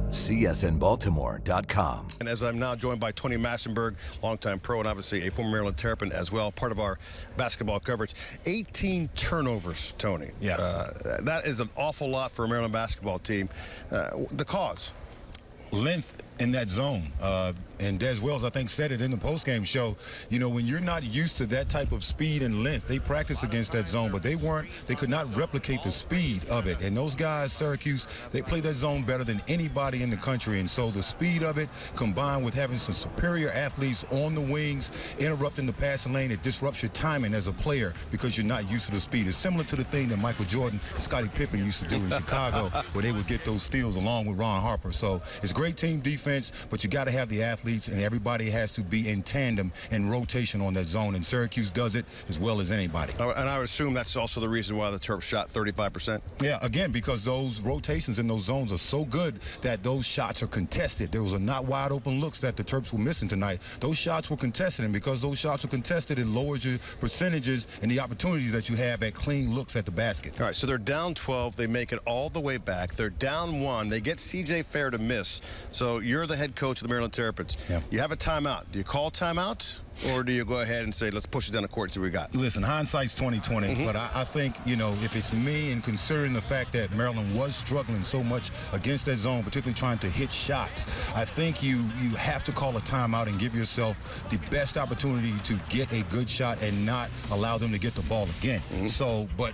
CSNBaltimore.com. And as I'm now joined by Tony Massenburg, longtime pro and obviously a former Maryland Terrapin as well, part of our basketball coverage. 18 turnovers, Tony. Yeah. That is an awful lot for a Maryland basketball team. The cause? Length in that zone. And Des Wells, I think, said it in the postgame show. You know, when you're not used to that type of speed and length, they practice against that zone, but they could not replicate the speed of it. And those guys, Syracuse, they play that zone better than anybody in the country. And so the speed of it, combined with having some superior athletes on the wings, interrupting the passing lane, it disrupts your timing as a player because you're not used to the speed. It's similar to the thing that Michael Jordan and Scottie Pippen used to do in Chicago, where they would get those steals along with Ron Harper. So it's great team defense, but you got to have the athletes, and everybody has to be in tandem and rotation on that zone, and Syracuse does it as well as anybody. And I would assume that's also the reason why the Terps shot 35%. Yeah, again, because those rotations in those zones are so good that those shots are contested. There was not wide open looks that the Terps were missing tonight. Those shots were contested, and because those shots are contested, it lowers your percentages and the opportunities that you have at clean looks at the basket. All right, so they're down 12. They make it all the way back. They're down 1. They get C.J. Fair to miss. So you're the head coach of the Maryland Terrapins. Yeah. You have a timeout. Do you call timeout, or do you go ahead and say, let's push it down the court and see what we got? Listen, hindsight's 20/20, but I think, you know, if it's me, and considering the fact that Maryland was struggling so much against that zone, particularly trying to hit shots, I think you have to call a timeout and give yourself the best opportunity to get a good shot and not allow them to get the ball again. So, but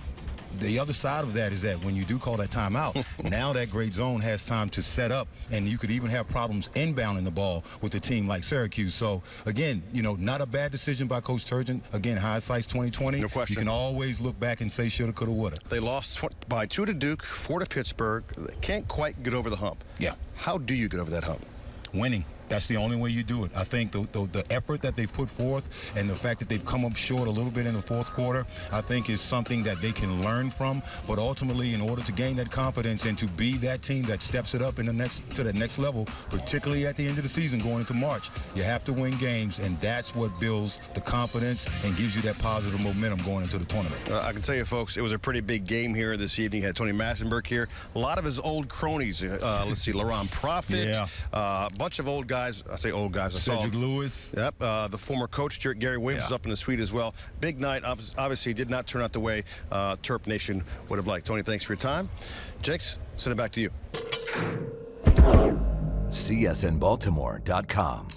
the other side of that is that when you do call that timeout, now that great zone has time to set up, and you could even have problems inbounding the ball with a team like Syracuse. So, again, you know, not a bad decision by Coach Turgeon. Again, hindsight's 20/20. No question. You can always look back and say shoulda, coulda, woulda. They lost by 2 to Duke, 4 to Pittsburgh. They can't quite get over the hump. Yeah. How do you get over that hump? Winning. That's the only way you do it. I think the effort that they've put forth and the fact that they've come up short a little bit in the fourth quarter, I think is something that they can learn from. But ultimately, in order to gain that confidence and to be that team that steps it up to the next level, particularly at the end of the season going into March, you have to win games, and that's what builds the confidence and gives you that positive momentum going into the tournament. I can tell you, folks, it was a pretty big game here this evening. You had Tony Massenburg here. A lot of his old cronies. Let's see, Laron Profit. Yeah. A bunch of old guys. I say old guys. I Cedric saw Lewis. Yep. The former coach, Gary Williams, was up in the suite as well. Big night. Obviously, did not turn out the way Terp Nation would have liked. Tony, thanks for your time. Jakes, send it back to you. CSNBaltimore.com.